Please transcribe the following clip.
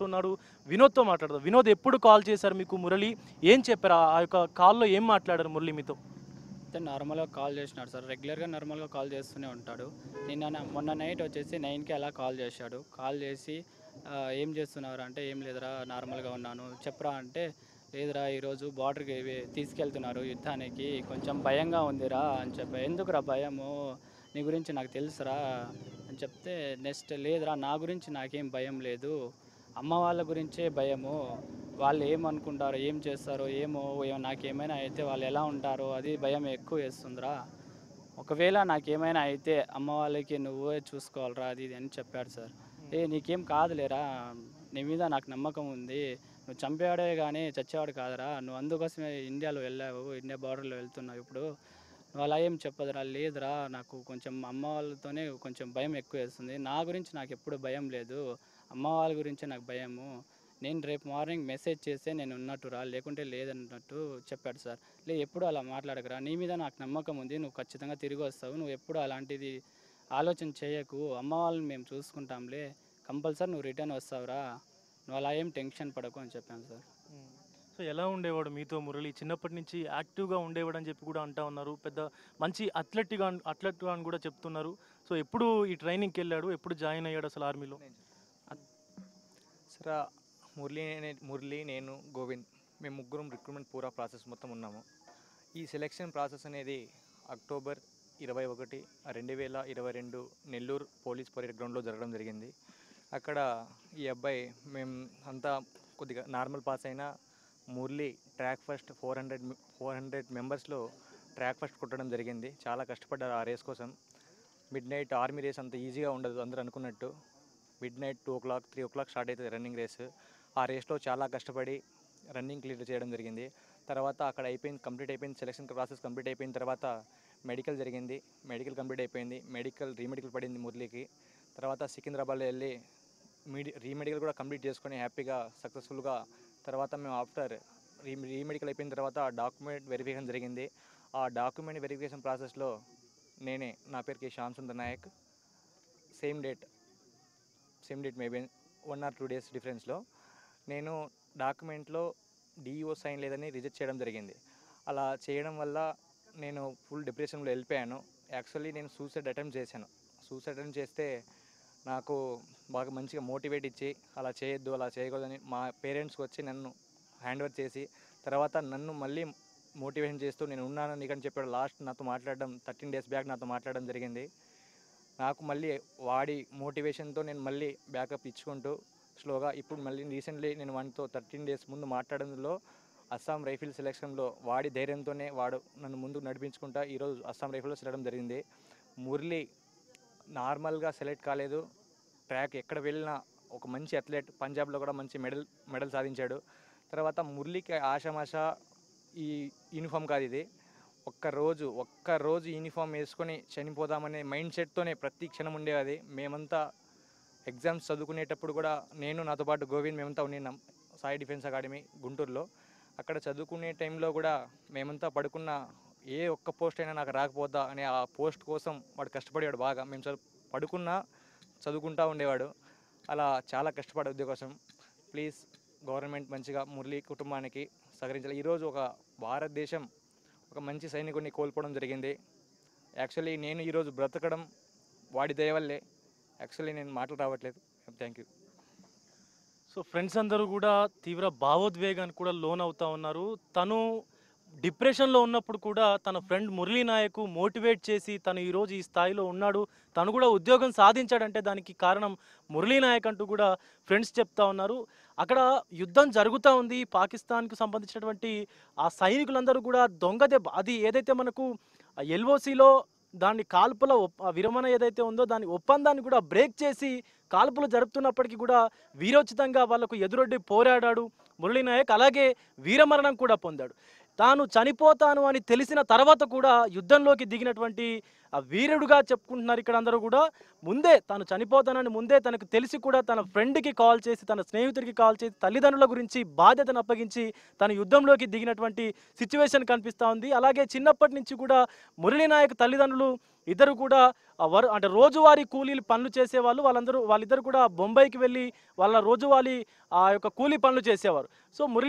ఉన్నాడు వినోద్తో మాట్లాడదాం. వినోద్ ఎప్పుడు కాల్ చేశారు మీకు మురళి? ఏం చెప్పారు? ఆ యొక్క కాల్‌లో ఏం మాట్లాడారు మురళి మీతో? అయితే నార్మల్‌గా కాల్ చేసినాడు సార్. రెగ్యులర్‌గా నార్మల్‌గా కాల్ చేస్తూనే ఉంటాడు. మొన్న నైట్ వచ్చేసి 9కి అలా కాల్ చేశాడు. కాల్ చేసి "ఏం చేస్తున్నావురా?" అంటే "ఏం లేదురా నార్మల్‌గా ఉన్నాను." "చెప్పురా" అంటే "లేదురా ఈరోజు బార్డర్‌కి తీసుకెళ్తున్నారు యుద్ధానికి. కొంచెం భయంగా ఉందిరా" అని చెప్పా. "ఎందుకురా భయము? నీ గురించి నాకు తెలుసురా" అని చెప్తే నెక్స్ట్ "లేదురా నా గురించి నాకేం భయం లేదు. అమ్మ వాళ్ళ గురించే భయము. వాళ్ళు ఏమనుకుంటారో, ఏం చేస్తారో ఏమో, నాకేమైనా అయితే వాళ్ళు ఎలా ఉంటారో అది భయం ఎక్కువేస్తుందిరా. ఒకవేళ నాకేమైనా అయితే అమ్మ వాళ్ళకి నువ్వే చూసుకోవాలిరా" అది ఇది అని చెప్పాడు సార్. నీకేం కాదులేరా, నీ మీద నాకు నమ్మకం ఉంది. నువ్వు చంపేవాడే గానీ చచ్చేవాడు కాదురా. నువ్వు అందుకోసమే ఇండియాలో వెళ్ళావు. ఇండియా బార్డర్‌లో వెళ్తున్నావు ఇప్పుడు. నువ్వు అలా ఏం చెప్పొద్దురా." "లేదురా నాకు కొంచెం అమ్మ వాళ్ళతోనే కొంచెం భయం ఎక్కువేస్తుంది. నా గురించి నాకెప్పుడు భయం లేదు. అమ్మ వాళ్ళ గురించే నాకు భయము. నేను రేపు మార్నింగ్ మెసేజ్ చేస్తే నేను ఉన్నట్టురా, లేకుంటే లేదన్నట్టు" చెప్పాడు సార్. ఎప్పుడు అలా మాట్లాడకురా. నీ మీద నాకు నమ్మకం ఉంది. నువ్వు ఖచ్చితంగా తిరిగొస్తావు. నువ్వెప్పుడు అలాంటిది ఆలోచన చేయకు. అమ్మ వాళ్ళని మేము చూసుకుంటాంలే. కంపల్సరీ నువ్వు రిటర్న్ వస్తావురా. నువ్వు అలా ఏం టెన్షన్ పడకు అని చెప్పాను సార్. హ్మ్. సో, ఎలా ఉండేవాడు మీతో మురళి? చిన్నప్పటి నుంచి యాక్టివ్‌గా ఉండేవాడని చెప్పి కూడా అంటా ఉన్నారు. పెద్ద మంచి అథ్లెట్‌గా అని కూడా చెప్తున్నారు. సో, ఎప్పుడు ఈ ట్రైనింగ్‌కెళ్ళాడు? ఎప్పుడు జాయిన్ అయ్యాడు అసలు ఆర్మీలో? సరే, మురళి, నేను, గోవింద్ మేము ముగ్గురం రిక్రూట్మెంట్ పూరా ప్రాసెస్ మొత్తం ఉన్నాము. ఈ సెలెక్షన్ ప్రాసెస్ అనేది అక్టోబర్ 21, 2022 నెల్లూరు పోలీస్ పరేడ్ గ్రౌండ్లో జరగడం జరిగింది. అక్కడ ఈ అబ్బాయి మేము అంతా కొద్దిగా నార్మల్ పాస్ అయినా మురళి ట్రాక్ ఫస్ట్ 400 మెంబర్స్లో ట్రాక్ ఫస్ట్ కొట్టడం జరిగింది. చాలా కష్టపడ్డారు ఆ రేస్ కోసం. మిడ్ నైట్ ఆర్మీ రేస్ అంత ఈజీగా ఉండదు అందరూ అనుకున్నట్టు. Mid night 2 o'clock 3 o'clock start అవుతుంది రన్నింగ్ రేస్. ఆ రేస్లో చాలా కష్టపడి రన్నింగ్ క్లియర్ చేయడం జరిగింది. తర్వాత అక్కడ కంప్లీట్ అయిపోయింది. సెలక్షన్ ప్రాసెస్ కంప్లీట్ అయిపోయిన తర్వాత మెడికల్ జరిగింది. మెడికల్ కంప్లీట్ అయిపోయింది. రీమెడికల్ పడింది మురళికి. తర్వాత సికింద్రాబాద్లో వెళ్ళి రీమెడికల్ కూడా కంప్లీట్ చేసుకొని హ్యాపీగా సక్సెస్ఫుల్గా తర్వాత మేము ఆఫ్టర్ రీమెడికల్ అయిపోయిన తర్వాత డాక్యుమెంట్ వెరిఫికేషన్ జరిగింది. ఆ డాక్యుమెంట్ వెరిఫికేషన్ ప్రాసెస్లో నా పేరు K Shyam Sundar Nayak. Same date maybe 1 or 2 days డిఫరెన్స్లో నేను డాక్యుమెంట్లో డిఈఓ సైన్ లేదని రిజెక్ట్ చేయడం జరిగింది. అలా చేయడం వల్ల నేను ఫుల్ డిప్రెషన్లో వెళ్ళిపోయాను. యాక్చువల్లీ నేను సూసైడ్ అటెంప్ట్ చేశాను. సూసైడ్ అటెంప్ట్ చేస్తే నాకు బాగా మంచిగా మోటివేట్ ఇచ్చి అలా చేయొద్దు, అలా చేయకూడదని మా పేరెంట్స్కి వచ్చి నన్ను హ్యాండ్ ఓవర్ చేసి తర్వాత నన్ను మళ్ళీ మోటివేషన్ చేస్తూ నేను ఉన్నాను నీకని చెప్పాడు. లాస్ట్ నాతో మాట్లాడడం 13 days బ్యాక్ నాతో మాట్లాడడం జరిగింది. నాకు మళ్ళీ వాడి మోటివేషన్తో నేను మళ్ళీ బ్యాకప్ ఇచ్చుకుంటూ స్లోగా ఇప్పుడు మళ్ళీ రీసెంట్లీ నేను వాడితో 13 days ముందు మాట్లాడడంలో అస్సాం రైఫిల్ సెలక్షన్లో వాడి ధైర్యంతోనే వాడు నన్ను ముందుకు నడిపించుకుంటా ఈరోజు అస్సాం రైఫిల్లో సెలడం జరిగింది. మురళి నార్మల్గా సెలెక్ట్ కాలేదు. ట్రాక్ ఎక్కడ వెళ్ళినా ఒక మంచి అథ్లెట్. పంజాబ్లో కూడా మంచి మెడల్ సాధించాడు. తర్వాత మురళికి ఆషామాష ఈ యూనిఫామ్ కాదు ఇది. ఒక్కరోజు యూనిఫామ్ వేసుకొని చనిపోదామనే మైండ్ సెట్తోనే ప్రతి క్షణం ఉండేది. మేమంతా ఎగ్జామ్స్ చదువుకునేటప్పుడు కూడా నాతో పాటు గోవింద్ మేమంతా ఉన్నాం సాయి డిఫెన్స్ అకాడమీ గుంటూరులో. అక్కడ చదువుకునే టైంలో కూడా మేమంతా పడుకున్న ఏ ఒక్క పోస్ట్ అయినా నాకు రాకపోద్దా అనే ఆ పోస్ట్ కోసం వాడు కష్టపడేవాడు బాగా. మేము పడుకున్నా చదువుకుంటూ ఉండేవాడు. అలా చాలా కష్టపడే ఉద్యోగం కోసం. ప్లీజ్ గవర్నమెంట్ మంచిగా మురళి కుటుంబానికి సహకరించాలి. ఈరోజు ఒక భారతదేశం ఒక మంచి సైనికుడిని కోల్పోవడం జరిగింది. యాక్చువల్లీ నేను ఈరోజు బ్రతకడం వాడి దయ వల్లే. యాక్చువల్లీ నేను మాటలు రావట్లేదు. Thank you. సో, ఫ్రెండ్స్ అందరూ కూడా తీవ్ర భావోద్వేగానికి కూడా లోనవుతా ఉన్నారు. తను డిప్రెషన్‌లో ఉన్నప్పుడు కూడా తన ఫ్రెండ్ మురళీ నాయక్ మోటివేట్ చేసి తను ఈరోజు ఈ స్థాయిలో ఉన్నాడు. తను కూడా ఉద్యోగం సాధించాడంటే దానికి కారణం మురళీ నాయక్ అంటూ కూడా ఫ్రెండ్స్ చెప్తా ఉన్నారు. అక్కడ యుద్ధం జరుగుతా ఉంది. పాకిస్తాన్‌కు సంబంధించినటువంటి ఆ సైనికులందరూ కూడా దొంగ దెబ్బ అది ఏదైతే మనకు ఎల్ఓసిలో దాన్ని కాల్పుల విరమణ ఏదైతే ఉందో దాని ఒప్పందాన్ని కూడా బ్రేక్ చేసి కాల్పులు జరుపుతున్నప్పటికీ కూడా వీరోచితంగా వాళ్లకు ఎదురొడ్డి పోరాడాడు మురళీ నాయక్. అలాగే వీరమరణం కూడా పొందాడు. తాను చనిపోతాను అని తెలిసిన తర్వాత కూడా యుద్ధంలోకి దిగినటువంటి ఆ వీరుడుగా చెప్పుకుంటున్నారు ఇక్కడ అందరూ కూడా. ముందే తాను చనిపోతానని ముందే తనకు తెలిసి కూడా తన ఫ్రెండ్కి కాల్ చేసి, తన స్నేహితుడికి కాల్ చేసి, తల్లిదండ్రుల గురించి బాధ్యతను అప్పగించి తన యుద్ధంలోకి దిగినటువంటి సిచ్యువేషన్ కనిపిస్తూ ఉంది. అలాగే చిన్నప్పటి నుంచి కూడా మురళీ నాయక్ తల్లిదండ్రులు ఇద్దరు కూడా అంటే రోజువారీ కూలీలు పనులు చేసేవాళ్ళు. వాళ్ళిద్దరు కూడా బొంబాయికి వెళ్ళి వాళ్ళ రోజువారీ ఆ యొక్క కూలీ పనులు చేసేవారు. సో మురళీ